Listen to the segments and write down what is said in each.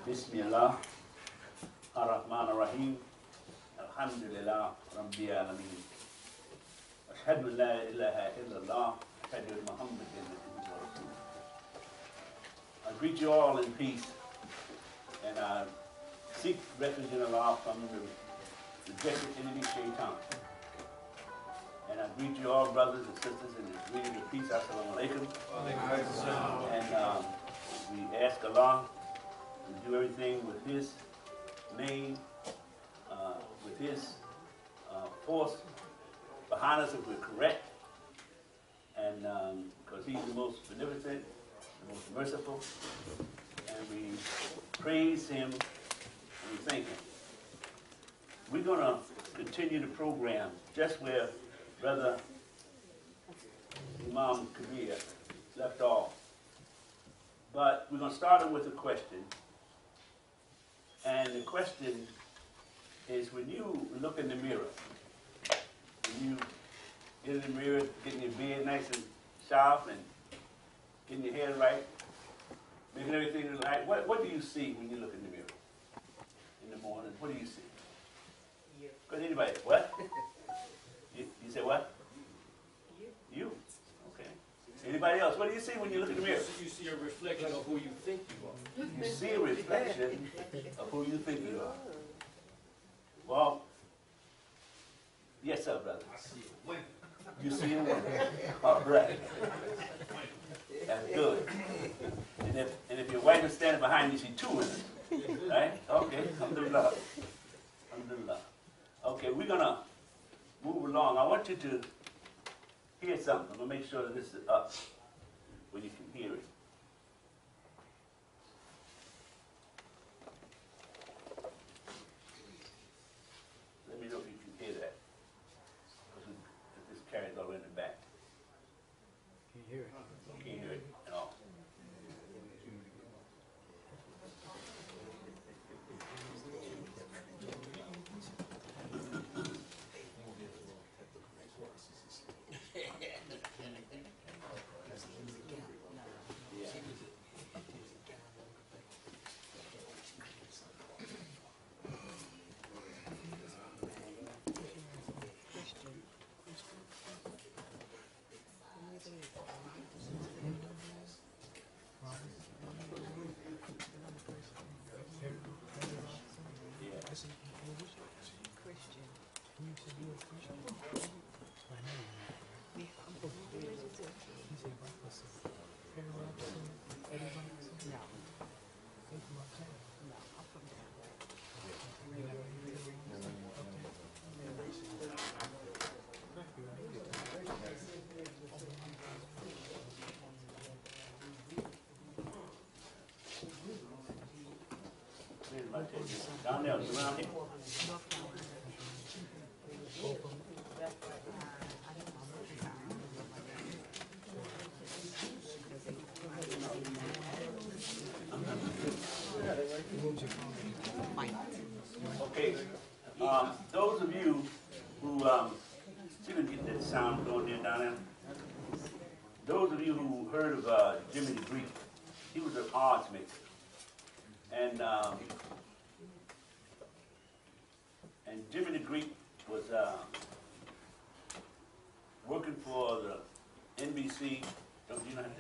Bismillah, ar-Rahman ar-Rahim, alhamdulillah, rabbil alameen. Ashhadu an la ilaha illallah, ashhadu anna Muhammadan rasulullah. I greet you all in peace, and I seek refuge in Allah from the rejected enemy Shaitan. And I greet you all, brothers and sisters, in the greeting of peace. Assalamu alaikum. And we ask Allah to do everything with His name, with His force behind us if we're correct. And because He's the most beneficent, the most merciful. And we praise Him and we thank Him. We're going to continue the program just where Brother Imam Kabir left off. But we're going to start it with a question. And the question is, when you look in the mirror, when you get in the mirror, getting your beard nice and sharp and getting your hair right, making everything right, what do you see when you look in the mirror in the morning? What do you see? Because anybody, what? You say what? You. Okay. Anybody else? What do you see when you look in the mirror? You see a reflection of who you think you are. You see a reflection of who you think you are. Well, yes, sir, brother. I see a woman. You see a woman. All right. That's good. And if your wife is standing behind you, you see two women. Right? Okay. Alhamdulillah. Alhamdulillah. Okay, we're going to move along. I want you to hear something. I'm going to make sure that this is up where you can hear it. Let me know if you can hear that. Because this carries over in the back. Can you hear it? Can't hear it at all. Down there, around here. Okay, those of you who, see if we can get that sound going there down there. Those of you who heard of Jimmy the Greek, he was an odds maker. And Jimmy the Greek was working for the NBC. Don't you know how to?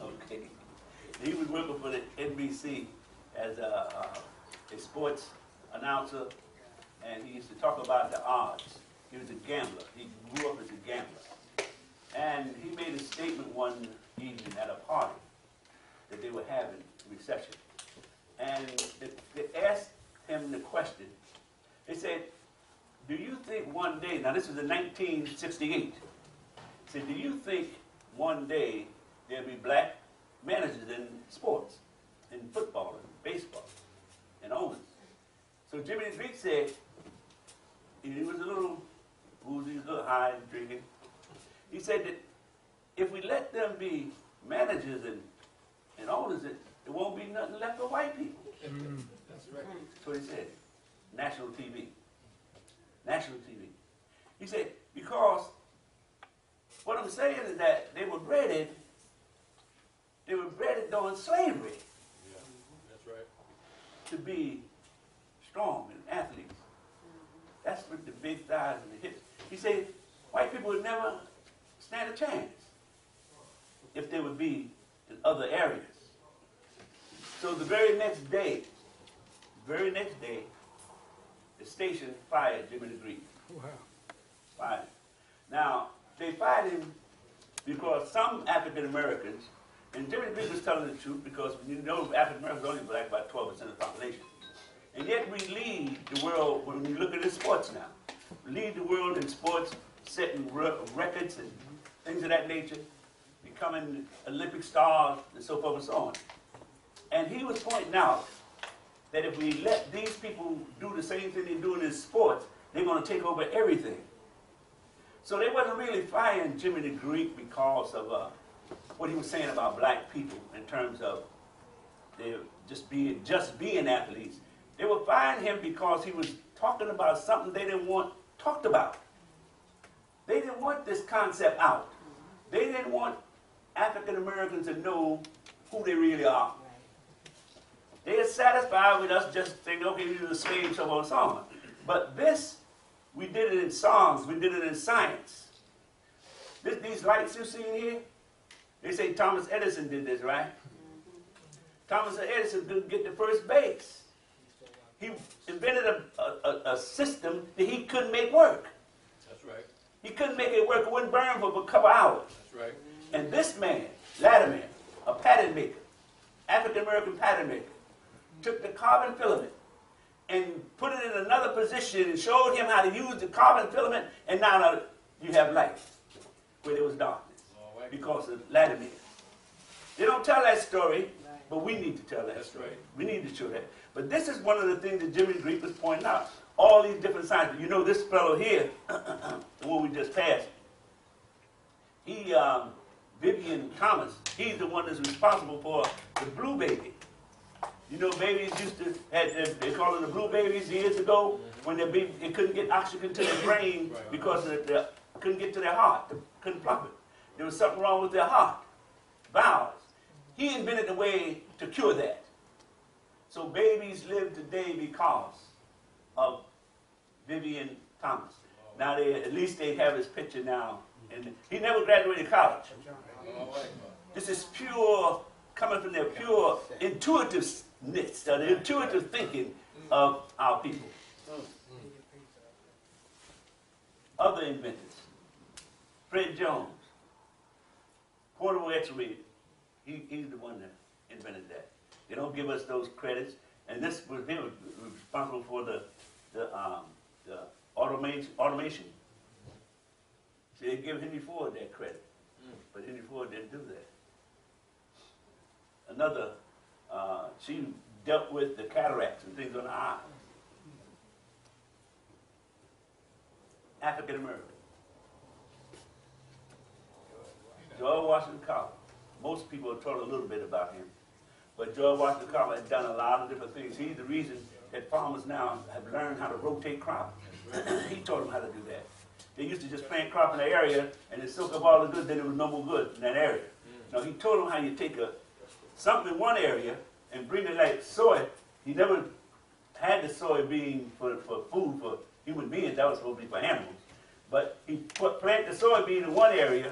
Okay. He was working for the NBC as a sports announcer, and he used to talk about the odds. He was a gambler. He grew up as a gambler. And he made a statement one evening at a party that they were having a reception. And they asked him the question. They said, do you think one day, now this was in 1968, said, do you think one day there'll be black managers in sports, in football, and baseball, and owners? So Jimmy the Greek said, he was a little boozy, a little high and drinking. He said that if we let them be managers and owners, there won't be nothing left for white people. That's right. That's what he said. National TV. National TV. He said, because what I'm saying is that they were bred on slavery Yeah, that's right. to be strong and athletes. That's with the big thighs and the hips. He said white people would never stand a chance if they would be in other areas. So the very next day, the station fired Jimmy the Greek. Wow. Fired him. Now, they fired him because some African Americans, and Jimmy the Greek was telling the truth because you know African Americans are only black, about 12% of the population. And yet we lead the world, when you look at the sports now, we lead the world in sports, setting records and things of that nature, becoming Olympic stars and so forth and so on. And he was pointing out that if we let these people do the same thing they're doing in sports, they're going to take over everything. So they wasn't really firing Jimmy the Greek because of what he was saying about black people in terms of they just being athletes. They were firing him because he was talking about something they didn't want talked about. They didn't want this concept out. They didn't want African Americans to know who they really are. They are satisfied with us just saying, okay, we were the slaves, so on and so on. But this, we did it in songs, we did it in science. These lights you see in here, they say Thomas Edison did this, right? Thomas Edison didn't get the first base. He invented a system that he couldn't make work. That's right. He couldn't make it work. It wouldn't burn for a couple hours. That's right. And this man, Latimer, a pattern maker, African-American pattern maker, took the carbon filament and put it in another position and showed him how to use the carbon filament, and now you have light where there was darkness because of Latimer. They don't tell that story, but we need to tell that story. Right. We need to show that. But this is one of the things that Jimmy Greek was pointing out. All these different sciences. You know, this fellow here, the one we just passed, he, Vivian Thomas, he's the one that's responsible for the blue baby. You know, babies used to, they call them the blue babies years ago, when they couldn't get oxygen to their brain because they couldn't get to their heart, they couldn't pump it. There was something wrong with their heart, valves. He invented a way to cure that. So babies live today because of Vivian Thomas. Now, at least they have his picture now. And he never graduated college. This is pure, coming from their pure intuitiveness, the intuitive thinking of our people. Other inventors. Fred Jones, portable X-ray, he's the one that invented that. They don't give us those credits, and this was him responsible for the automation. So they give Henry Ford that credit, but Henry Ford didn't do that. Another, she dealt with the cataracts and things on the eye. African American. George Washington Carver. Most people have taught a little bit about him. But George Washington Carver has done a lot of different things. He's the reason that farmers now have learned how to rotate crops. He taught them how to do that. They used to just plant crop in the area and then soak up all the good, then it was no more good in that area. No, he told them how you take something in one area and bring it like soy. He never had the soybean for food for human beings. That was supposed to be for animals. But he planted the soybean in one area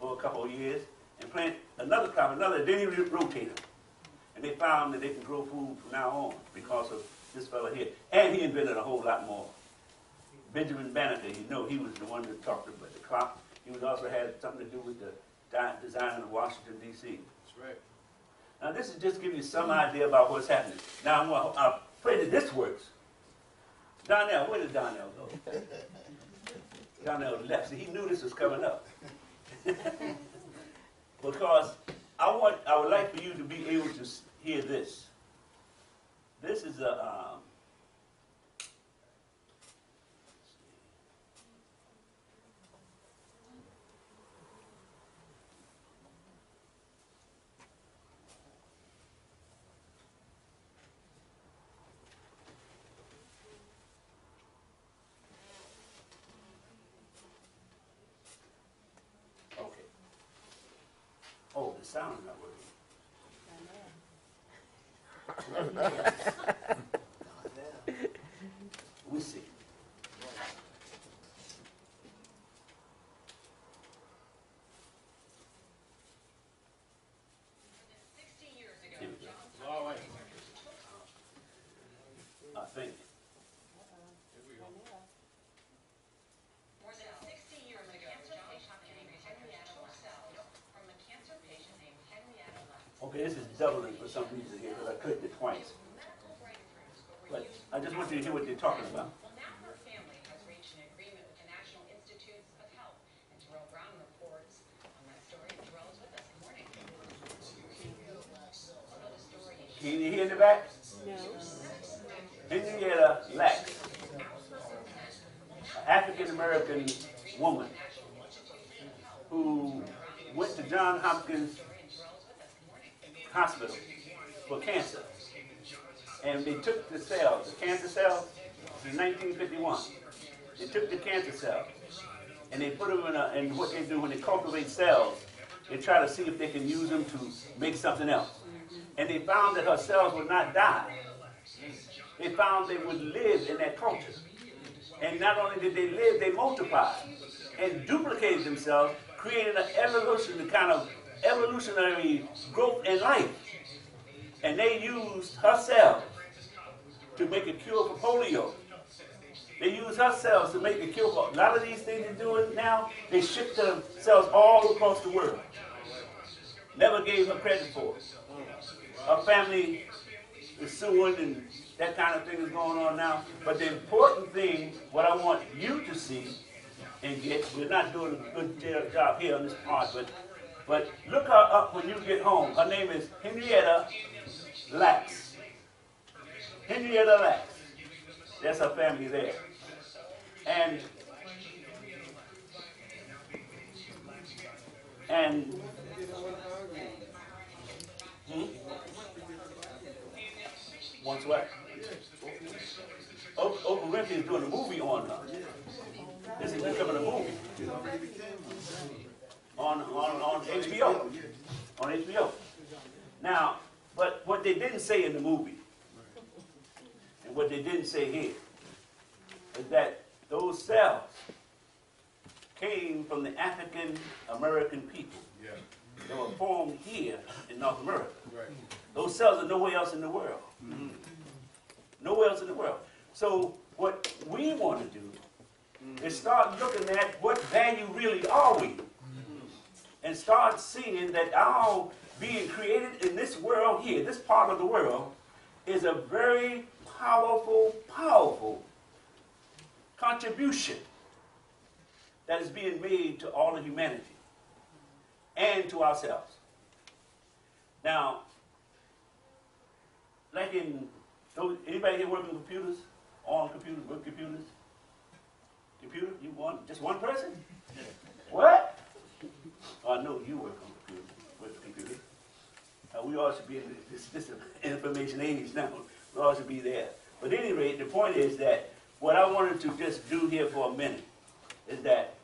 for a couple of years and plant another crop, then he rotated them. And they found that they can grow food from now on because of this fellow here. And he invented a whole lot more. Benjamin Banneker, you know, he was the one that talked about the clock. He was also had something to do with the design of Washington, D.C. That's right. Now, this is just to give you some idea about what's happening. Now, I pray that this works. Donnell, where did Donnell go? Donnell left. See, he knew this was coming up. Because I would like for you to be able to hear this. This is a okay. Oh, the sound is not working. We see. Here we go. All right. I think. Here we go. More than 60 years ago, John Hopkins named Henrietta Lacks from a cancer patient named Henrietta Lacks. Okay, this is doubling for some reason here because I clicked it twice. Medical breakthroughs were But used. I just want you to hear what they're talking about. Well, now her family has reached an agreement with the National Institutes of Health, and Terrell Brown reports on that story. Terrell is with us. Good morning. Another story. Can you hear in the back? No. Henrietta Lacks, an African-American woman who went to John Hopkins Hospital for cancer. And they took the cells, the cancer cells, in 1951. They took the cancer cells and they put them in what they do when they cultivate cells, they try to see if they can use them to make something else. And they found that her cells would not die. They found they would live in that culture. And not only did they live, they multiplied and duplicated themselves, creating an evolution, the kind of evolutionary growth in life. And they used her cells to make a cure for polio. They use her cells to make a cure for a lot of these things they're doing now. They ship themselves all across the world. Never gave her credit for it. Her family is suing and that kind of thing is going on now. But the important thing, what I want you to see and get, we're not doing a good job here on this part, but look her up when you get home. Her name is Henrietta Lacks. Henrietta Lacks. That's her family there. And once what? Oprah Winfrey is doing a movie on her. This is becoming a movie. On HBO. On HBO. Now, but what they didn't say in the movie, and what they didn't say here, is that those cells came from the African American people. Yeah. They were formed here in North America. Right. Those cells are nowhere else in the world. Nowhere else in the world. So what we want to do is start looking at what value really are we, and start seeing that our being created in this world here, this part of the world, is a very powerful, powerful contribution that is being made to all of humanity and to ourselves. Now, like in, anybody here working with computers? On computers, with computers? Computer? You want just one person? What? Oh, I know you work on computers, with computers. We all should be in this information age now. We all should be there. But at any rate, the point is that what I wanted to just do here for a minute is that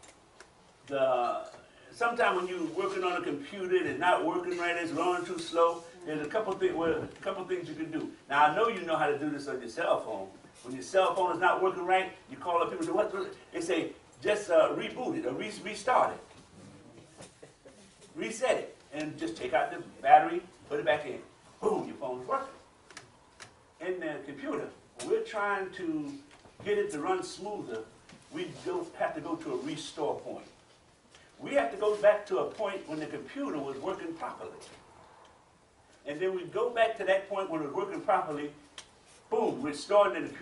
sometimes when you're working on a computer and it's not working right, it's running too slow, there's a couple things you can do. Now, I know you know how to do this on your cell phone. When your cell phone is not working right, you call up people and say, what? They say, just reboot it or restart it. Reset it. And just take out the battery, put it back in. Boom, your phone is working. In the computer, when we're trying to get it to run smoother, we have to go to a restore point. We have to go back to a point when the computer was working properly. And then we go back to that point when it was working properly, boom, restored, and the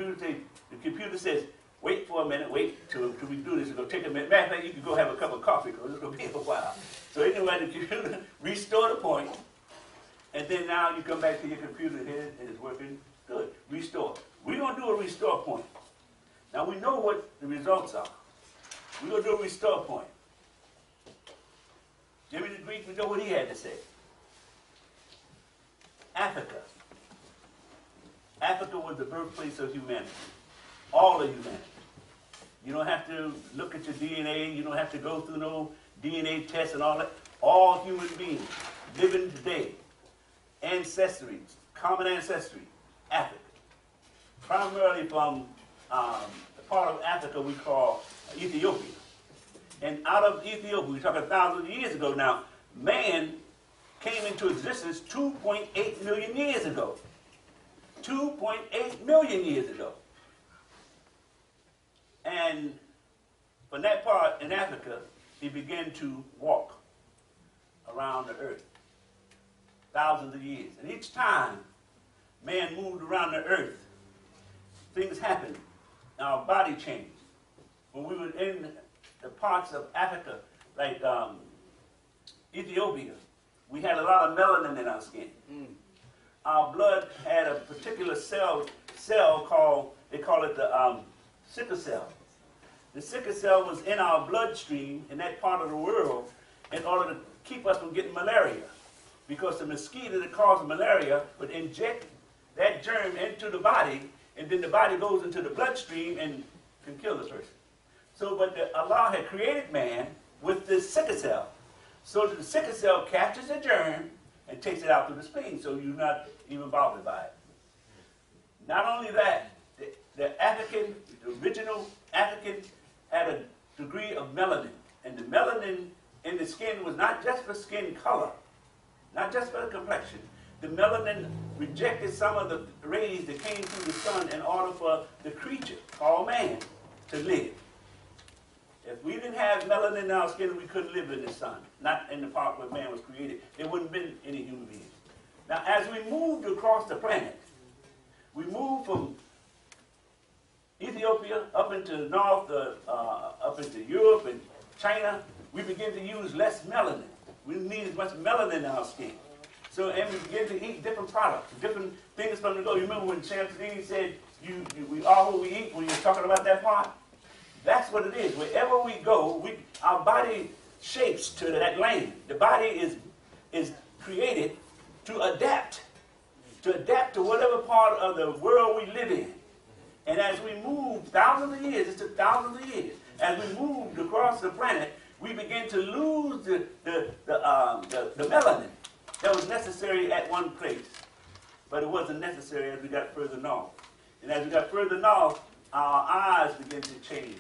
computer says, wait for a minute, wait till we do this. It's going to take a minute. Matter of fact, you can go have a cup of coffee because it's going to be a while. So anyway, the computer restored the point, and then now you come back to your computer here and it's working good. Restore. We're going to do a restore point. Now we know what the results are. We're going to do a restore point. Jimmy the Greek, we know what he had to say. Africa. Africa was the birthplace of humanity. All of humanity. You don't have to look at your DNA. You don't have to go through no DNA tests and all that. All human beings living today. Ancestry, common ancestry. Africa, primarily from the part of Africa we call Ethiopia. And out of Ethiopia, we're talking thousands of years ago now, man came into existence 2.8 million years ago. 2.8 million years ago. And from that part in Africa, he began to walk around the earth. Thousands of years. And each time man moved around the earth, things happened. Our body changed. When we were in the parts of Africa, like Ethiopia, we had a lot of melanin in our skin. Our blood had a particular cell called, they call it the sickle cell. The sickle cell was in our bloodstream in that part of the world in order to keep us from getting malaria. Because the mosquito that caused malaria would inject that germ into the body, and then the body goes into the bloodstream and can kill the person. So, but Allah had created man with this sickle cell. So that the sickle cell captures the germ and takes it out through the spleen, so you're not even bothered by it. Not only that, the original African had a degree of melanin. And the melanin in the skin was not just for skin color, not just for the complexion. The melanin rejected some of the rays that came through the sun in order for the creature, called man, to live. If we didn't have melanin in our skin, we couldn't live in the sun, not in the part where man was created. There wouldn't have been any human beings. Now, as we moved across the planet, we moved from Ethiopia up into the north, up into Europe and China. We began to use less melanin. We didn't need as much melanin in our skin. So, and we began to eat different products, different things from the go. You remember when Shamsuddin said, we are what we eat, when you were talking about that part? That's what it is. Wherever we go, our body shapes to that land. The body is created to adapt to whatever part of the world we live in. And as we moved thousands of years, it took thousands of years, as we moved across the planet, we began to lose the melanin that was necessary at one place. But it wasn't necessary as we got further north. And as we got further north, our eyes began to change.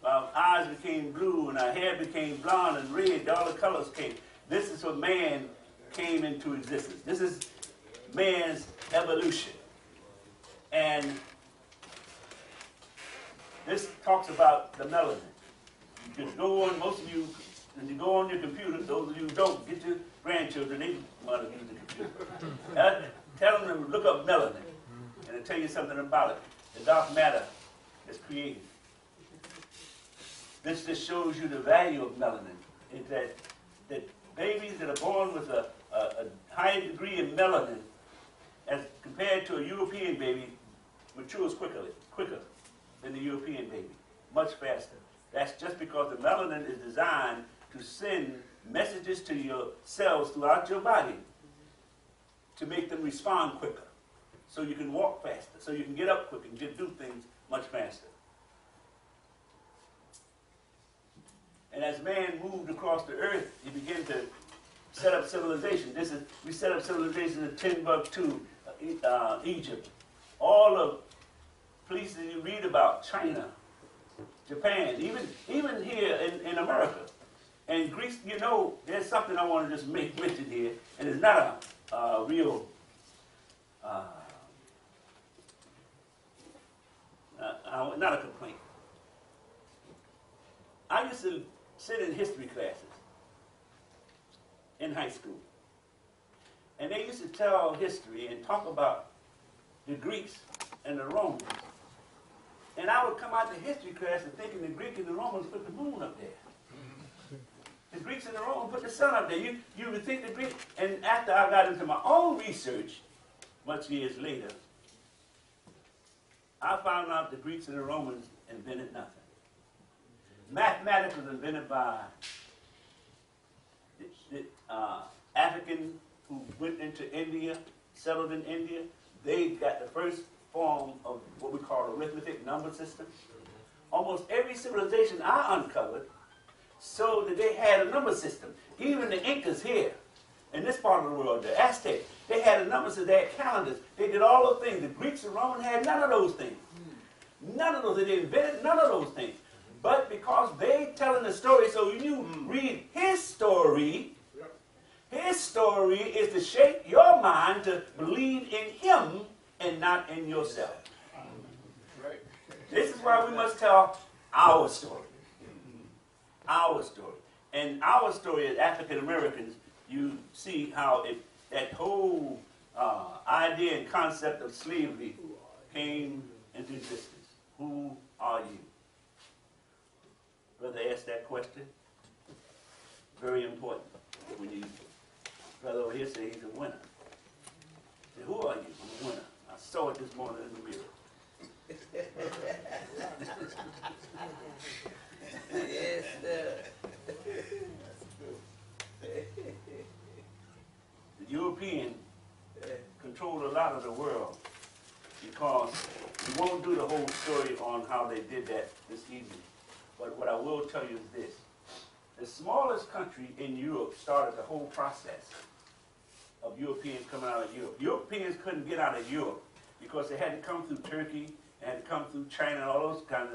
Our eyes became blue and our hair became blonde and red. All the colors came. This is when man came into existence. This is man's evolution. And this talks about the melanin. You can go on, most of you, when you go on your computer, those of you who don't, get your grandchildren, they want to use the computer. Tell them to look up melanin, and it'll tell you something about it. The dark matter is created. This just shows you the value of melanin. Is that babies that are born with a high degree of melanin, as compared to a European baby, matures quicker than the European baby, much faster. That's just because the melanin is designed to send messages to your cells throughout your body to make them respond quicker, so you can walk faster, so you can get up quicker and do things much faster. And as man moved across the earth, he began to set up civilization. We set up civilization in Timbuktu, Egypt. All the places you read about, China, Japan, even here in America. And Greece, you know, there's something I want to just make mention here, and it's not a real, not a complaint. I used to sit in history classes in high school, and they used to tell history and talk about the Greeks and the Romans. And I would come out to history class and thinking the Greeks and the Romans put the moon up there. The Greeks and the Romans put the sun up there. You would think the Greeks, and after I got into my own research, much years later, I found out the Greeks and the Romans invented nothing. Mathematics was invented by the African who went into India, settled in India. They got the first form of what we call arithmetic number system. Almost every civilization I uncovered so that they had a number system. Even the Incas here, in this part of the world, the Aztecs, They had a number, so they had calendars. They did all those things. The Greeks and Romans had none of those things. None of those. They invented none of those things. But because they telling the story, so you read his story is to shape your mind to believe in him and not in yourself. Right. This is why we must tell our story. Our story. And our story as African Americans, you see how that whole idea and concept of slavery came into existence. Who are you? Brother asked that question. Very important. When you, brother over here say he's a winner. Say, who are you? I'm a winner. I saw it this morning in the mirror. Yes, sir. The European controlled a lot of the world because we won't do the whole story on how they did that this evening. But what I will tell you is this. The smallest country in Europe started the whole process of Europeans coming out of Europe. Europeans couldn't get out of Europe because they had to come through Turkey, they had to come through China and all those kind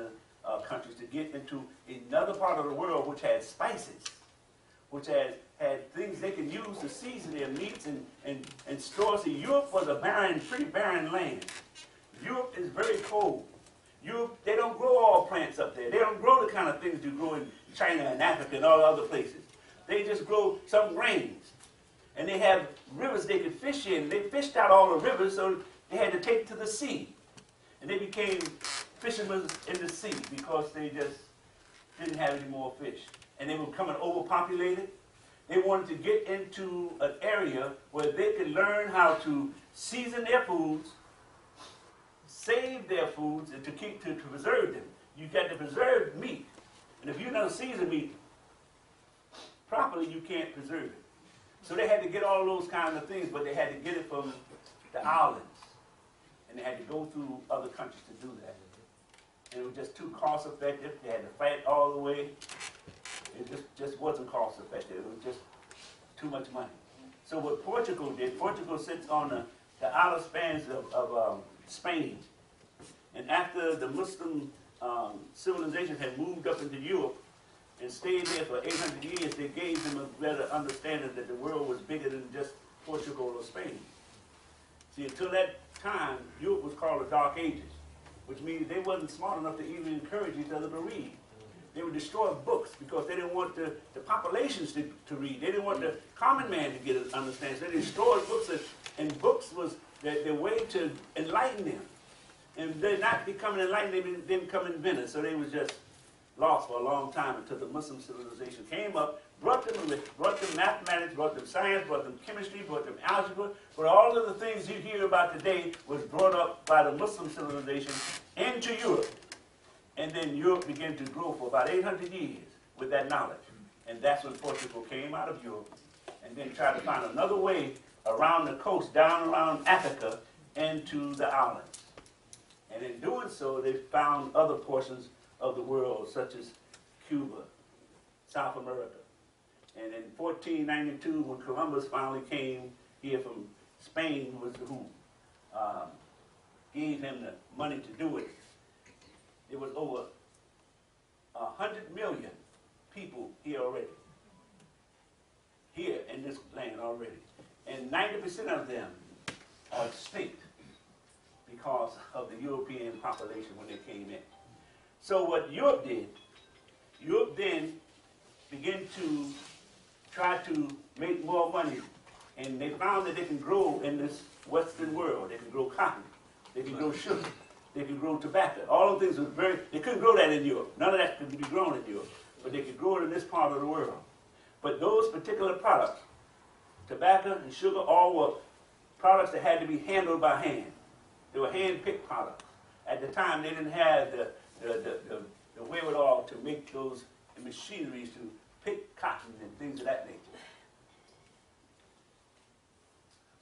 of countries to get into another part of the world which had spices, which had things they could use to season their meats and store. See, Europe was a pretty barren land. Europe is very cold. Europe, they don't grow all plants up there. They don't grow the kind of things you grow in China and Africa and all other places. They just grow some grains. And they have rivers they could fish in. They fished out all the rivers, so they had to take to the sea. And they became fishermen in the sea because they just didn't have any more fish. And they were becoming overpopulated. They wanted to get into an area where they could learn how to season their foods, save their foods, and to preserve them. You got to preserve meat. And if you don't season meat properly, you can't preserve it. So they had to get all those kinds of things, but they had to get it from the islands. And they had to go through other countries to do that. And it was just too cost effective. They had to fight all the way. It just wasn't cost effective. It was just too much money. So what Portugal did, Portugal sits on the outer spans of Spain. And after the Muslim civilization had moved up into Europe and stayed there for 800 years, they gave them a better understanding that the world was bigger than just Portugal or Spain. See, until that time, Europe was called the Dark Ages, which means they wasn't smart enough to even encourage each other to read. They would destroy books because they didn't want the populations to read. They didn't want the common man to get an understanding. So they destroyed books, and books was their way to enlighten them. And they're not becoming enlightened, they didn't become inventors. So they was just lost for a long time until the Muslim civilization came up, brought them mathematics, brought them science, brought them chemistry, brought them algebra. But all of the things you hear about today was brought up by the Muslim civilization into Europe. And then Europe began to grow for about 800 years with that knowledge. And that's when Portugal came out of Europe and then tried to find another way around the coast, down around Africa, into the islands. And in doing so, they found other portions of the world, such as Cuba, South America. And in 1492, when Columbus finally came here from Spain, who gave him the money to do it, there was over 100 million people here already. Here in this land already. And 90% of them are extinct because of the European population when they came in. So what Europe did, Europe then began to try to make more money. And they found that they can grow in this Western world. They can grow cotton. They can grow sugar. They could grow tobacco. All those things were they couldn't grow that in Europe. None of that could be grown in Europe. But they could grow it in this part of the world. But those particular products, tobacco and sugar, all were products that had to be handled by hand. They were hand-picked products. At the time, they didn't have the wherewithal to make those machineries to pick cotton and things of that nature.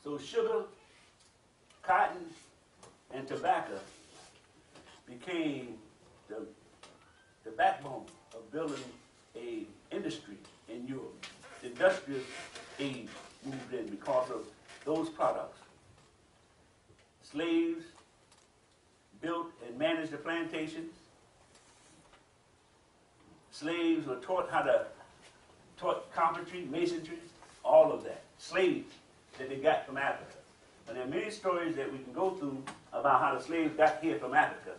So sugar, cotton, and tobacco became the backbone of building an industry in Europe. The industrial age moved in because of those products. Slaves built and managed the plantations. Slaves were taught taught carpentry, masonry, all of that. Slaves that they got from Africa. And there are many stories that we can go through about how the slaves got here from Africa.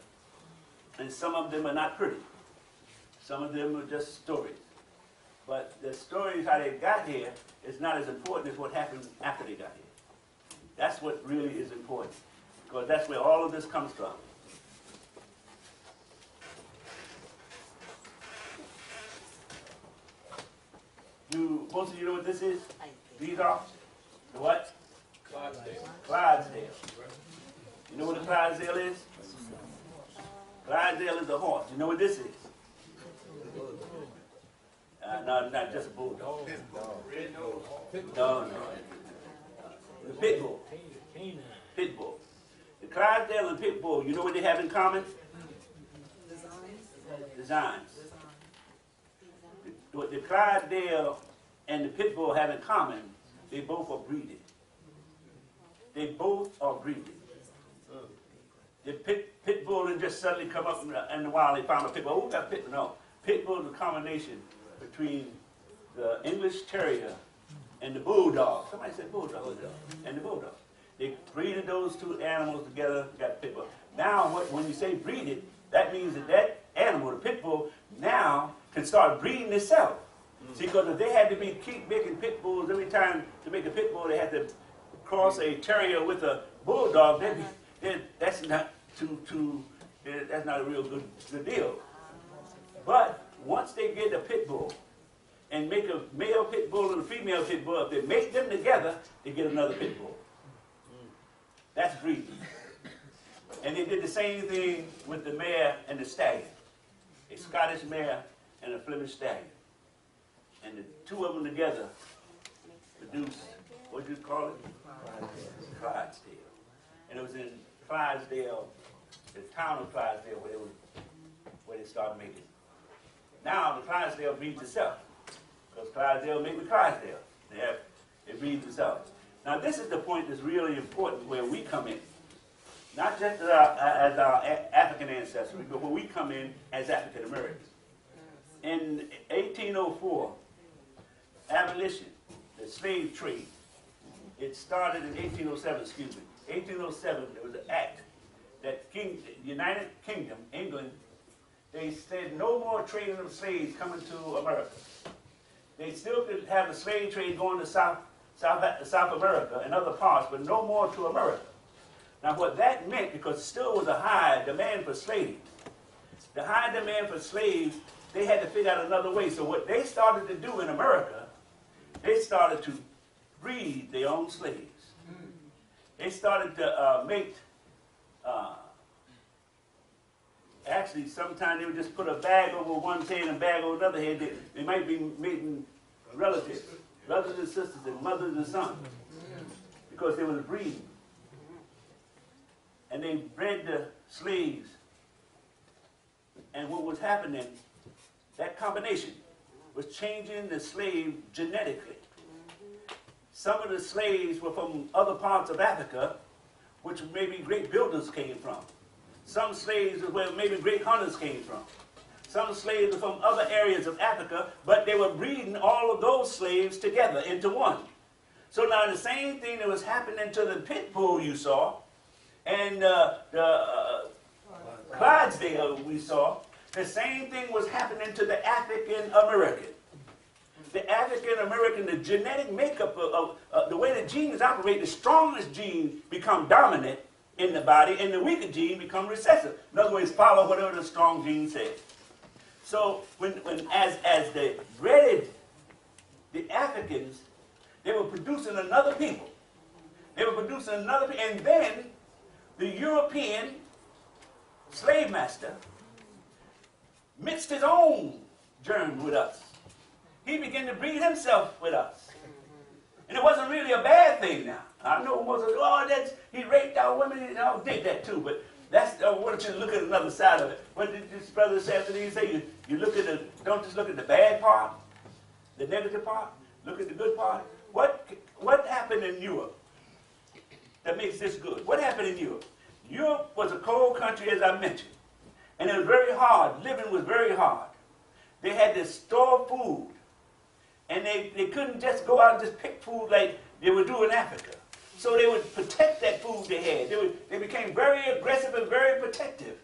And some of them are not pretty. Some of them are just stories. But the stories how they got here is not as important as what happened after they got here. That's what really is important. Because that's where all of this comes from. Most of you know what this is? These are the what? Clydesdale. Clydesdale. You know what a Clydesdale is? Clydesdale is a horse. You know what this is? No, not just a bulldog. Red nose. No. The pit bull. Pit bull. The Clydesdale and pit bull, you know what they have in common? Designs. What the Clydesdale and the pit bull have in common, they both are breeding. They both are breeding. The pit bull didn't just suddenly come up in the wild. They found a pit bull. Who got pit bull? No. Pit bull is a combination between the English Terrier and the bulldog. Somebody said bulldog. And the bulldog. They breeded those two animals together, got pit bull. Now, when you say breeded, that means that animal, the pit bull, now can start breeding itself. See, because if they had to keep making pit bulls every time to make a pit bull, they had to cross a terrier with a bulldog. That's not that's not a real good deal. But once they get a pit bull and make a male pit bull and a female pit bull, if they make them together, they get another pit bull. That's breeding. And they did the same thing with the mare and the stallion. A Scottish mare and a Flemish stallion. And the two of them together produced, what do you call it? Clydesdale. And it was in Clydesdale, the town of Clydesdale, where they started making it. Now the Clydesdale breeds itself. Because Clydesdale make with Clydesdale. It breeds itself. Now this is the point that's really important where we come in. Not just as our African ancestry, but where we come in as African Americans. In 1804, abolition, the slave trade, it started in 1807, excuse me. 1807, there was an act that United Kingdom, England, they said no more trading of slaves coming to America. They still could have the slave trade going to South America and other parts, but no more to America. Now what that meant, because it still was a high demand for slaves, the high demand for slaves, they had to figure out another way. So what they started to do in America, they started to breed their own slaves. They started to make, actually sometimes they would just put a bag over one head and a bag over another head. They might be making relatives, brothers and sisters and mothers and sons, because they was breeding. And they bred the slaves. And what was happening, that combination was changing the slave genetically. Some of the slaves were from other parts of Africa, which maybe great builders came from. Some slaves were where maybe great hunters came from. Some slaves were from other areas of Africa, but they were breeding all of those slaves together into one. So now the same thing that was happening to the pit bull you saw, and the Clydesdale we saw, the same thing was happening to the African American. The African American, the genetic makeup of the way the genes operate, the strongest gene become dominant in the body, and the weaker gene become recessive. In other words, follow whatever the strong gene says. So as they bred the Africans, they were producing another people. They were producing another people, and then the European slave master mixed his own germ with us. He began to breed himself with us. And it wasn't really a bad thing now. I know most of he raped our women, and I did that too, but that's, I want you to look at another side of it. What did this brother say after he say? You look at don't just look at the bad part, the negative part, look at the good part. What happened in Europe that makes this good. What happened in Europe? Europe was a cold country, as I mentioned, and it was very hard. Living was very hard. They had to store food, and they couldn't just go out and just pick food like they would do in Africa. So they would protect that food they had. They became very aggressive and very protective.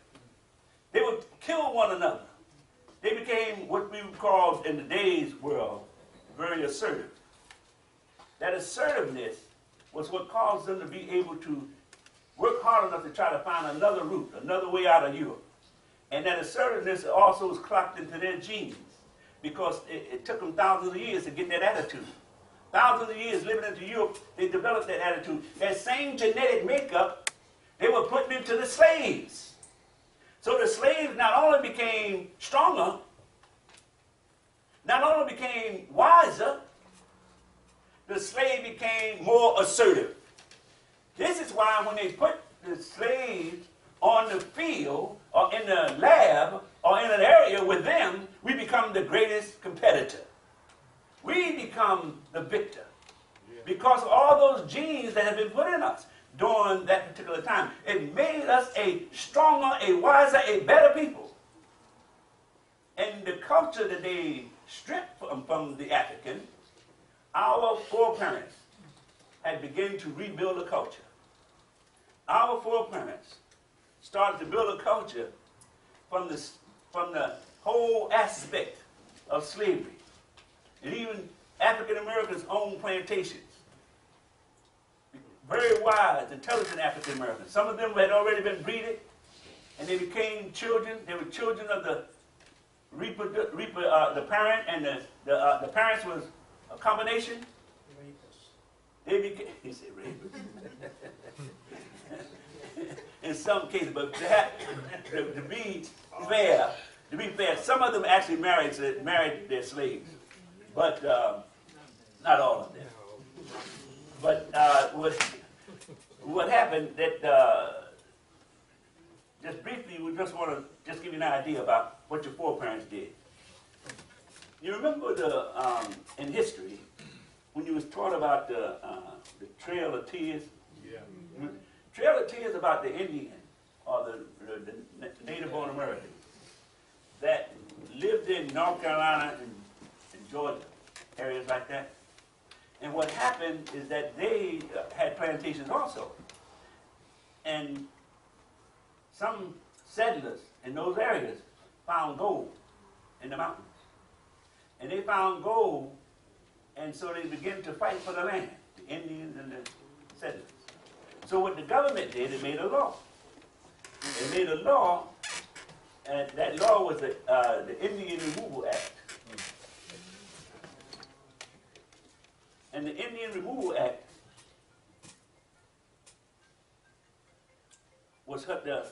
They would kill one another. They became what we would call, in today's world, very assertive. That assertiveness was what caused them to be able to work hard enough to try to find another route, another way out of Europe. And that assertiveness also was clocked into their genes, because it took them thousands of years to get that attitude. Thousands of years living into Europe, they developed that attitude. That same genetic makeup, they were putting into the slaves. So the slaves not only became stronger, not only became wiser, the slave became more assertive. This is why when they put the slaves on the field or in the lab or in an area with them, we become the greatest competitor. We become the victor because of all those genes that have been put in us during that particular time. It made us a stronger, a wiser, a better people. And the culture that they stripped from the African, our foreparents had begun to rebuild a culture. Our foreparents started to build a culture from the whole aspect of slavery. And even African Americans owned plantations. Very wise, intelligent African Americans. Some of them had already been breeded, and they became children. They were children of the parent, and the parents was a combination. They became, he said rapists. In some cases, but to be fair, some of them actually married their slaves, but not all of them. But what happened that just briefly, we just want to just give you an idea about what your foreparents did. You remember in history when you was taught about the Trail of Tears? Yeah. Trail of Tears about the Indian or the native-born Americans that lived in North Carolina and Georgia, areas like that. And what happened is that they had plantations also. And some settlers in those areas found gold in the mountains. And they found gold, and so they began to fight for the land, the Indians and the settlers. So what the government did, it made a law. It made a law, and that law was the Indian Removal Act. And the Indian Removal Act was what the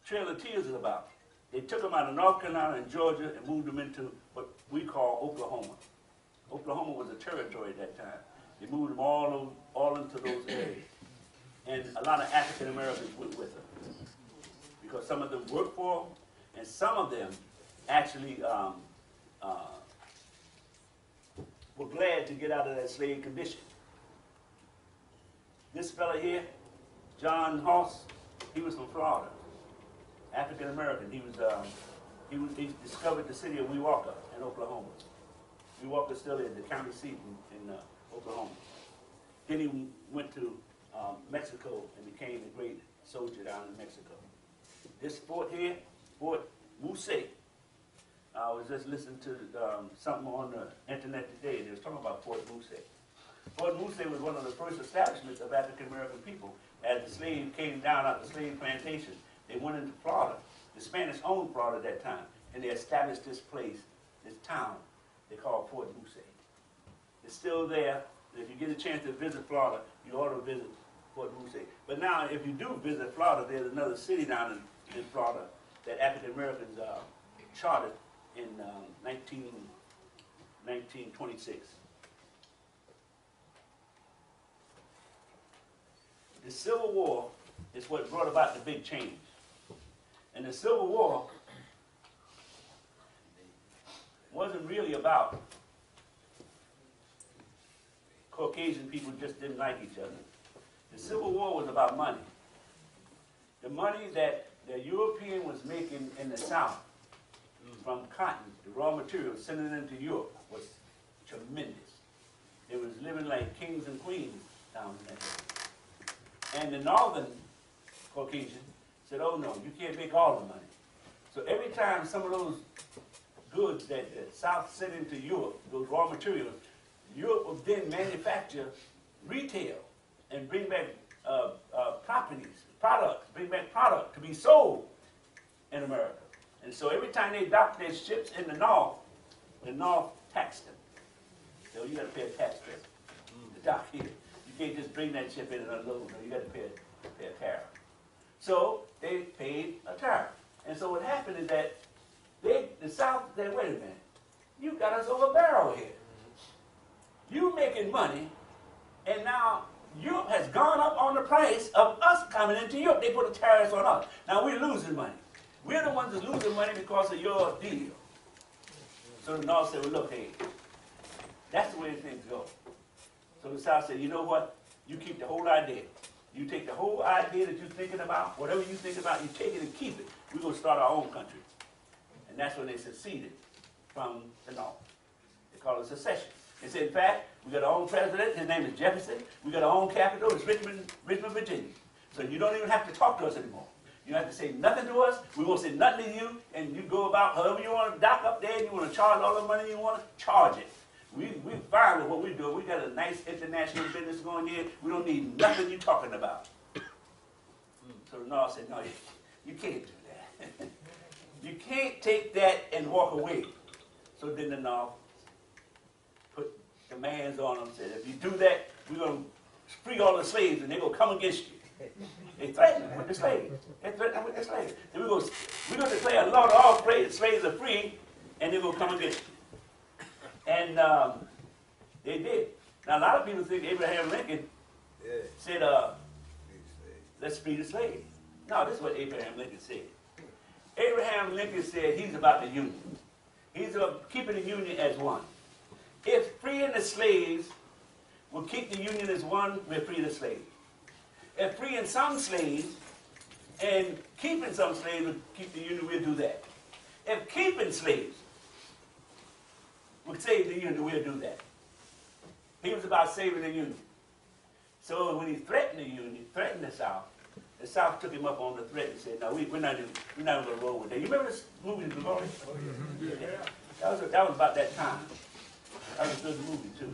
Trail of Tears is about. They took them out of North Carolina and Georgia and moved them into what we call Oklahoma. Oklahoma was a territory at that time. They moved them all into those areas. And a lot of African Americans went with them, because some of them worked for them, and some of them actually were glad to get out of that slave condition. This fella here, John Hoss, he was from Florida, African American. He discovered the city of Weehawken in Oklahoma. Weehawken still is the county seat in Oklahoma. Then he went to Mexico and became a great soldier down in Mexico. This fort here, Fort Muse. I was just listening to something on the internet today, and they was talking about Fort Muse. Fort Muse was one of the first establishments of African American people. As the slaves came down out the slave plantation, they went into Florida. The Spanish owned Florida at that time, and they established this place, this town, they call Fort Muse. It's still there. If you get a chance to visit Florida, you ought to visit Fort Muse. But now, if you do visit Florida, there's another city down in Florida that African Americans chartered in 1926. The Civil War is what brought about the big change. And the Civil War wasn't really about Caucasian people just didn't like each other. The Civil War was about money. The money that the European was making in the South from cotton, the raw materials, sending it into Europe was tremendous. They was living like kings and queens down in that area. And the Northern Caucasian said, oh no, you can't make all the money. So every time some of those goods that the South sent into Europe, those raw materials, Europe would then manufacture retail and bring back products, bring back product to be sold in America. And so every time they docked their ships in the North taxed them. So you got to pay a tax there to dock here. You can't just bring that ship in and unload. No, you got to pay a tariff. So they paid a tariff. And so what happened is that the South said, wait a minute, you got us over a barrel here. You making money, and now Europe has gone up on the price of us coming into Europe. They put a tariff on us. Now we're losing money. We're the ones that's losing money because of your deal. So the North said, well, look, hey, that's the way things go. So the South said, you know what? You keep the whole idea. You take the whole idea that you're thinking about, whatever you think about, you take it and keep it. We're going to start our own country. And that's when they seceded from the North. They call it secession. They said, in fact, we got our own president. His name is Jefferson. We got our own capital. It's Richmond, Virginia. So you don't even have to talk to us anymore. You don't have to say nothing to us. We won't say nothing to you. And you go about however you want to dock up there. And you want to charge all the money you want to charge it. We're fine with what we're doing. We got a nice international business going here. We don't need nothing you're talking about. So the North said, no, you can't do that. You can't take that and walk away. So then the North put demands on them, said, if you do that, we're going to free all the slaves and they're going to come against you. They threatened with the slaves. They threatened with the slaves. Then we're going to declare a law to all slaves are free, and they're going to come against you. And they did. Now, a lot of people think Abraham Lincoln said, let's free the slaves. No, this is what Abraham Lincoln said. Abraham Lincoln said he's about the union. He's about keeping the union as one. If freeing the slaves will keep the union as one, we'll free the slaves. If freeing some slaves and keeping some slaves will keep the union, we'll do that. If keeping slaves would save the union, we'll do that. He was about saving the union. So when he threatened the union, threatened the South took him up on the threat and said, no, we're not going to roll with that. You remember this movie, The Glory? Yeah. That was about that time. That was a good movie, too.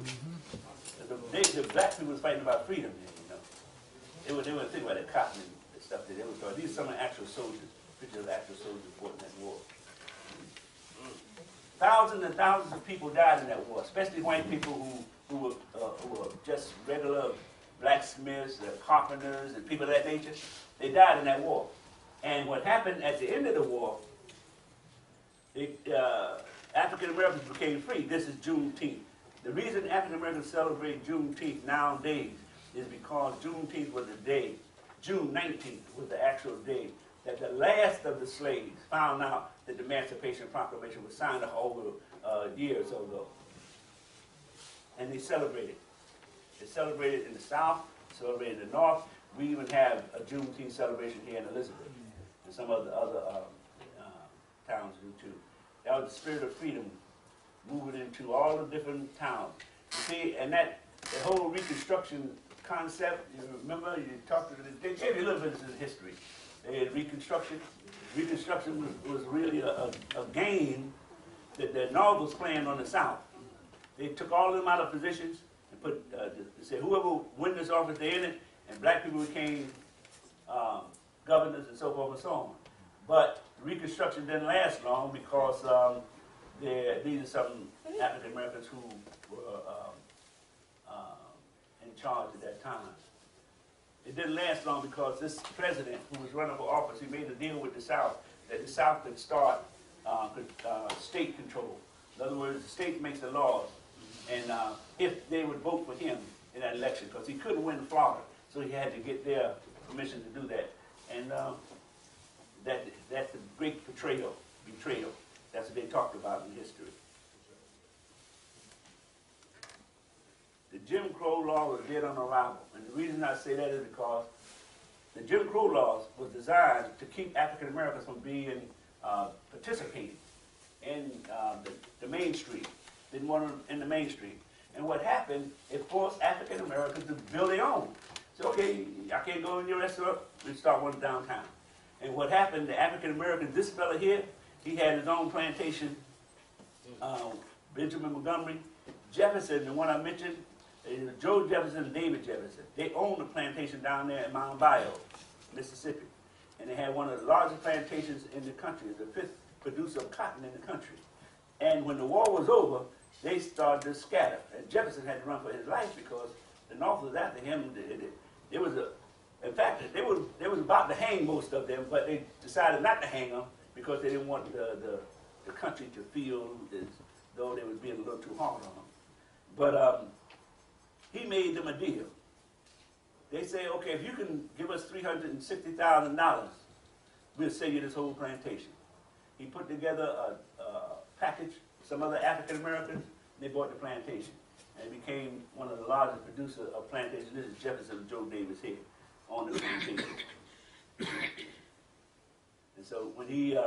The black people was fighting about freedom then, you know. They weren't thinking about the cotton and stuff that they were doing. These are some of the actual soldiers, pictures of actual soldiers fought in that war. Thousands and thousands of people died in that war, especially white people who were just regular blacksmiths, carpenters, and people of that nature. They died in that war. And what happened at the end of the war, African Americans became free. This is Juneteenth. The reason African Americans celebrate Juneteenth nowadays is because Juneteenth was the day, June 19th was the actual day that the last of the slaves found out that the Emancipation Proclamation was signed over years ago. And they celebrated. They celebrated in the South, celebrated in the North. We even have a Juneteenth celebration here in Elizabeth, and some other towns do too. That was the spirit of freedom moving into all the different towns. You see, and that whole Reconstruction concept, you remember, you talked to they gave you a little bit of history. They had Reconstruction. Reconstruction was really a game that the North was playing on the South. They took all of them out of positions and put, they said whoever win this office, they're in it, and black people became governors and so forth and so on. But Reconstruction didn't last long because these are some African Americans who were in charge at that time. It didn't last long because this president who was running for office, he made a deal with the South that the South could start state control. In other words, the state makes the laws, and if they would vote for him in that election, because he couldn't win Florida, so he had to get their permission to do that. And that's the great betrayal. That's what they talked about in history. the Jim Crow law was dead on arrival. And the reason I say that is because the Jim Crow laws was designed to keep African Americans from being participating in the mainstream. Didn't want them in the mainstream. And what happened, it forced African Americans to build their own. So, okay, I can't go in your restaurant, we start one downtown. And what happened, the African Americans, this fella here, he had his own plantation, Benjamin Montgomery, Jefferson, the one I mentioned, Joe Jefferson and David Jefferson. They owned a plantation down there in Mound Bayou, Mississippi. And they had one of the largest plantations in the country, the fifth producer of cotton in the country. And when the war was over, they started to scatter. And Jefferson had to run for his life because the North was after him. In fact, they was about to hang most of them, but they decided not to hang them because they didn't want the country to feel as though they was being a little too hard on them. But he made them a deal. They say, okay, if you can give us $360,000, we'll sell you this whole plantation. He put together a package, some other African Americans, and they bought the plantation. And it became one of the largest producers of plantation. This is Jefferson and Joe Davis here on the plantation. And so when he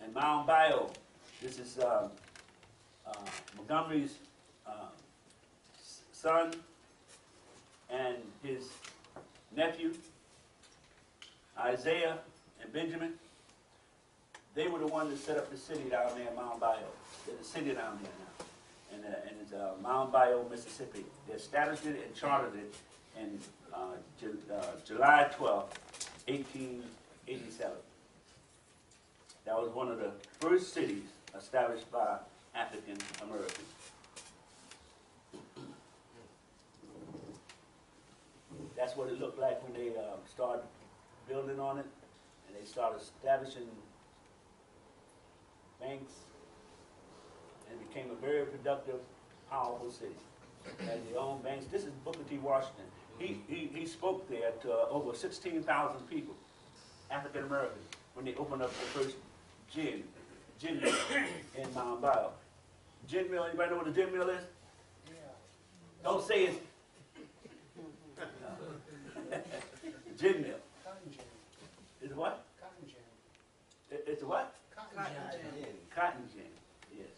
in Mound Bayou, this is Montgomery's son and his nephew, Isaiah and Benjamin. They were the ones that set up the city down there in Mound Bayou. There's a city down there now, and it's Mound Bayou, Mississippi. They established it and chartered it in July 12, 1887. That was one of the first cities established by African Americans. That's what it looked like when they started building on it, and they started establishing banks, and it became a very productive, powerful city. Had their own banks. This is Booker T. Washington. He spoke there to over 16,000 people, African Americans, when they opened up the first gin mill in Mound Bayou. Gin mill, anybody know what a gin mill is? Yeah. Don't say it's gin mill. Cotton gin. It's what? Cotton gin. It's a what? Cotton gin. Cotton gin, yes.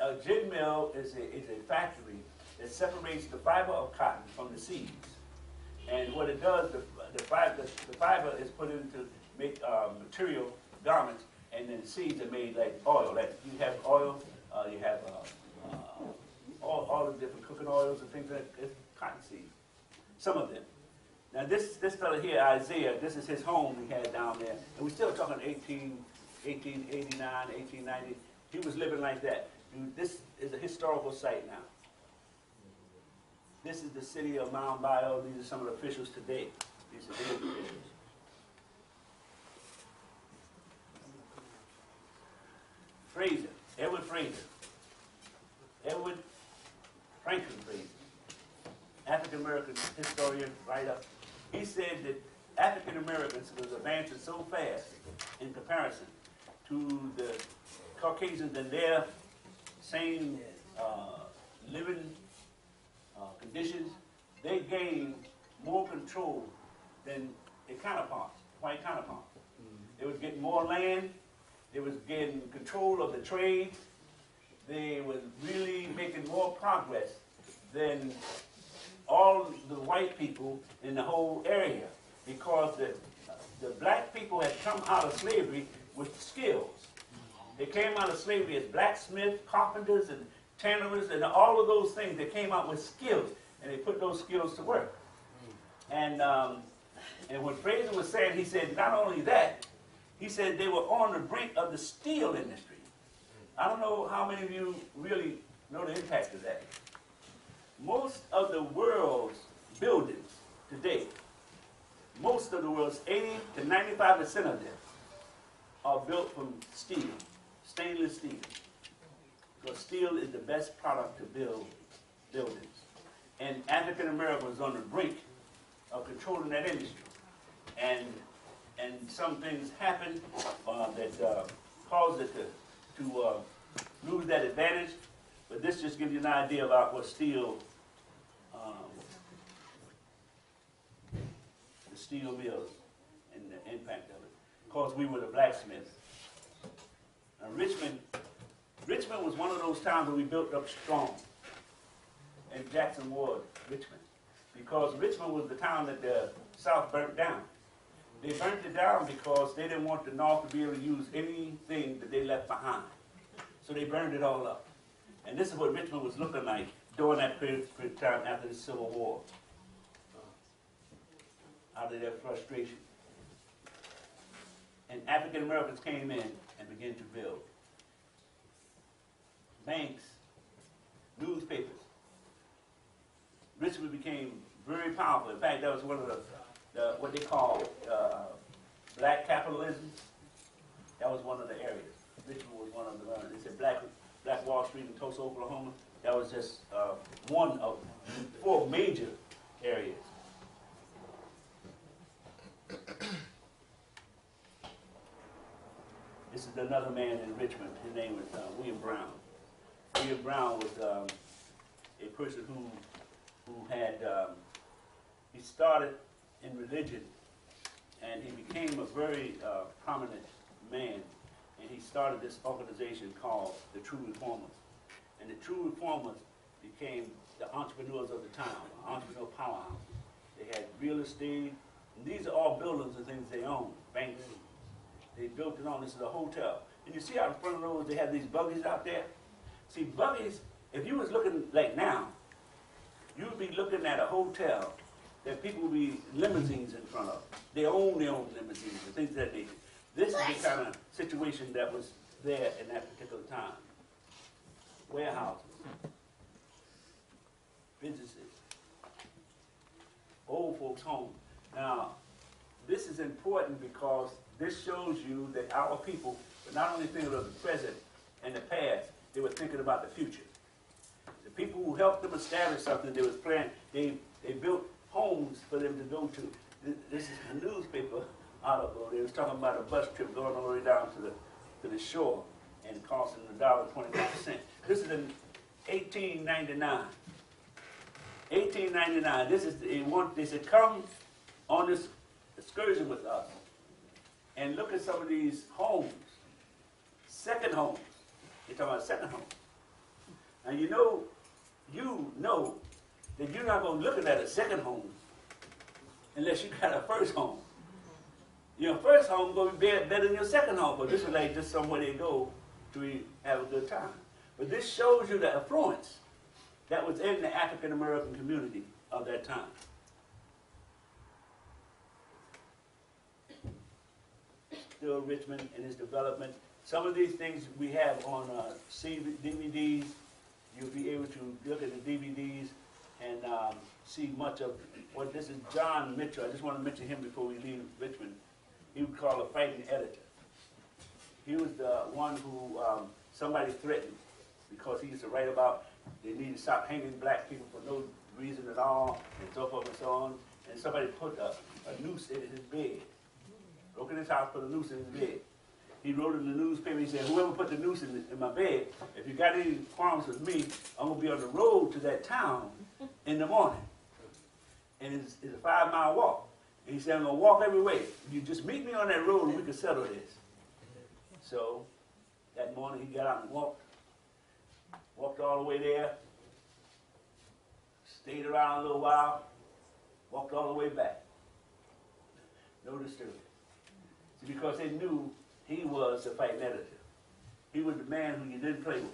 A gin mill is a factory that separates the fiber of cotton from the seeds. And what it does, the fiber is put in to make material, garments, and then seeds are made like oil. Like you have oil, you have all the different cooking oils and things like that. It's cotton seeds, some of them. Now this fellow here, Isaiah, this is his home he had down there. And we're still talking 1889, 1890. He was living like that. And this is a historical site now. This is the city of Mound Bayou. These are some of the officials today. These are the officials. Fraser, Edward Fraser. Edward Franklin Fraser, African American historian, writer. He said that African Americans was advancing so fast in comparison to the Caucasians and their same living conditions. They gained more control than their counterparts, white counterparts. They was getting more land. They was getting control of the trade. They was really making more progress than all the white people in the whole area, because the black people had come out of slavery with skills. They came out of slavery as blacksmiths, carpenters, and tanners, and all of those things. They came out with skills, and they put those skills to work. And what Fraser was saying, he said not only that, he said they were on the brink of the steel industry. I don't know how many of you really know the impact of that. Most of the world's buildings today, most of the world's 80 to 95% of them are built from steel, stainless steel. Because steel is the best product to build buildings. And African America was on the brink of controlling that industry. And some things happened that caused it to lose that advantage. But this just gives you an idea about what steel, the steel mills and the impact of it. Of course, we were the blacksmiths. Now, Richmond was one of those towns where we built up strong. And Jackson Ward, Richmond. Because Richmond was the town that the South burnt down. They burnt it down because they didn't want the North to be able to use anything that they left behind. So they burned it all up. And this is what Richmond was looking like during that period of time after the Civil War. Out of their frustration. And African Americans came in and began to build. Banks, newspapers. Richmond became very powerful. In fact, that was one of the what they call black capitalism. That was one of the areas. Richmond was one of the, they said Black Wall Street in Tulsa, Oklahoma. That was just one of 4 major areas. This is another man in Richmond. His name was William Brown. William Brown was a person who had, he started in religion, and he became a very prominent man, and he started this organization called the True Reformers. And the True Reformers became the entrepreneurs of the town, entrepreneur powerhouse. They had real estate, and these are all buildings and things they own, banks. They built it on. This is a hotel. And you see out in front of those, they have these buggies out there. See, buggies, if you was looking like now, you would be looking at a hotel that people would be limousines in front of. They own their own limousines and things of that nature. This is the kind of situation that was there in that particular time. Warehouses, businesses, old folks' homes. Now, this is important because this shows you that our people were not only thinking of the present and the past, they were thinking about the future. The people who helped them establish something, they was planning, they built homes for them to go to. This is a newspaper article. They was talking about a bus trip going all the way down to the shore and costing $1.25. This is in 1899. 1899. This is they said, come on this excursion with us and look at some of these homes, second homes. They're talking about second homes. And you know that you're not going to look at a second home unless you got a first home. Your first home going to be better than your second home, but this is like just somewhere they go to have a good time. But this shows you the affluence that was in the African American community of that time. Still Richmond and its development. Some of these things we have on DVDs. You'll be able to look at the DVDs and see much of what this is. John Mitchell. I just want to mention him before we leave Richmond. He was called a fighting editor. He was the one who somebody threatened because he used to write about they need to stop hanging black people for no reason at all, and so forth and so on. And somebody put a noose in his bed. Broke in his house, put a noose in his bed. He wrote in the newspaper, he said, whoever put the noose in my bed, if you got any qualms with me, I'm going to be on the road to that town in the morning. And it's a 5-mile walk. And he said, I'm going to walk every way. You just meet me on that road and we can settle this. So that morning he got out and walked all the way there, stayed around a little while, walked all the way back. No disturbance. See, because they knew he was a fighting editor. He was the man who you didn't play with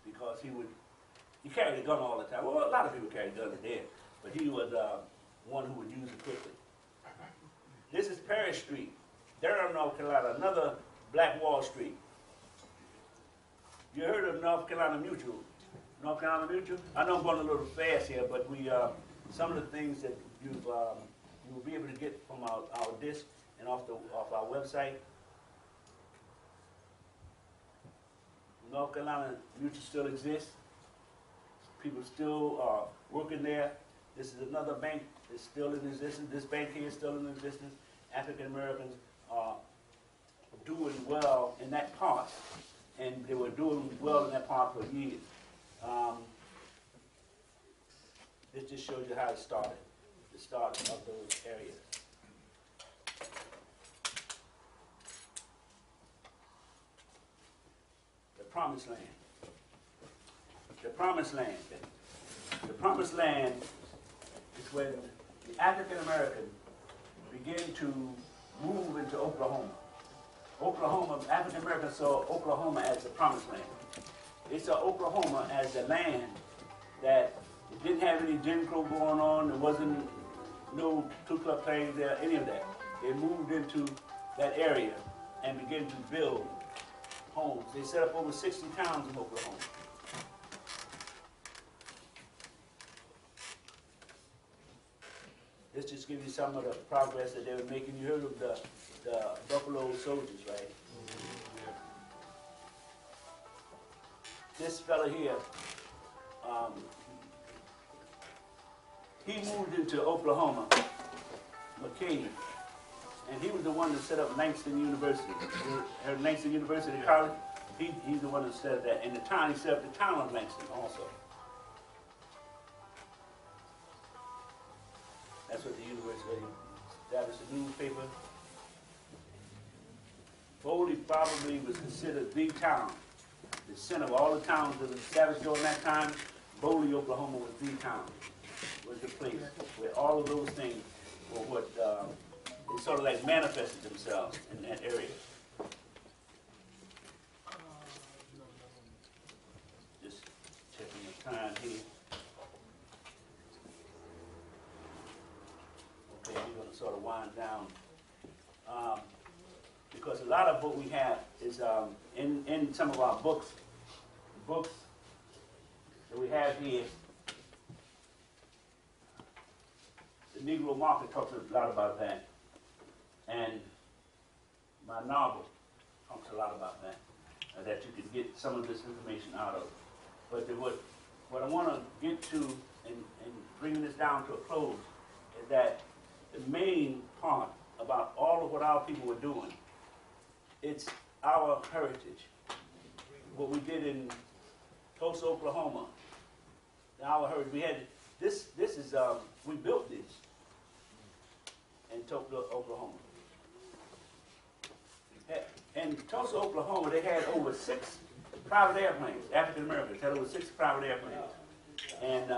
because he carried a gun all the time. Well, a lot of people carry guns there, but he was one who would use it quickly. This is Parrish Street, Durham, North Carolina, another Black Wall Street. You heard of North Carolina Mutual? North Carolina Mutual? I know I'm going a little fast here, but we some of the things that you will be able to get from our disc and off our website. North Carolina Mutual still exists. People still are working there. This is another bank that's still in existence. This bank here is still in existence. African Americans are doing well in that part, and they were doing well in that part for years. This just shows you how it started, the start of those areas. The Promised Land. The Promised Land. The Promised Land is when the African American began to move into Oklahoma. African Americans saw Oklahoma as the Promised Land. They saw Oklahoma as the land that didn't have any Jim Crow going on. There wasn't no Ku Klux Klan there, any of that. They moved into that area and began to build homes. They set up over 60 towns in Oklahoma. This just gives you some of the progress that they were making. You heard of the Buffalo Soldiers, right? This fella here, he moved into Oklahoma, McCain, and he was the one that set up Langston University. Heard Langston University College? He's the one that set that. And the town, he set up the town of Langston also. That's what the university established, a newspaper. Foley probably was considered the town, the center of all the towns that were established during that time. Foley, Oklahoma was the town, was the place where all of those things were what they sort of like manifested themselves in that area. Just checking the time here. Okay, we're going to sort of wind down. Because a lot of what we have is in some of our books. The books that we have here, the Negro Market talks a lot about that. And my novel talks a lot about that, that you can get some of this information out of. But what I want to get to and bringing this down to a close is that the main part about all of what our people were doing, it's our heritage. What we did in Tulsa, Oklahoma, our heritage. We had this is we built this in Tulsa, Oklahoma. In Tulsa, Oklahoma, they had over 6 private airplanes. African Americans had over 6 private airplanes, and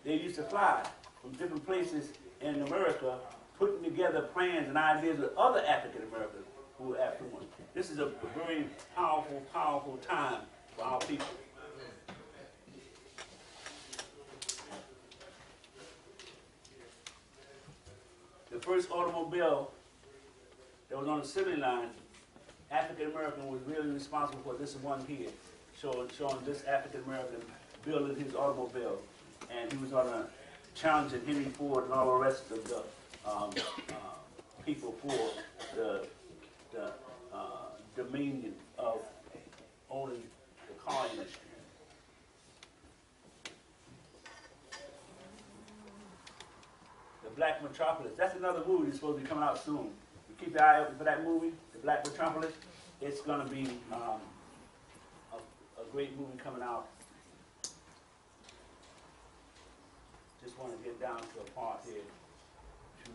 they used to fly from different places in America, putting together plans and ideas with other African Americans who were affluent. This is a very powerful, powerful time for our people. The first automobile that was on the assembly line, African American was really responsible for this one here, showing this African American building his automobile, and he was on a challenge at Henry Ford and all the rest of the people for the dominion of owning the car industry. The Black Metropolis. That's another movie that's supposed to be coming out soon. You keep your eye open for that movie, The Black Metropolis. It's going to be a great movie coming out. Just want to get down to a part here to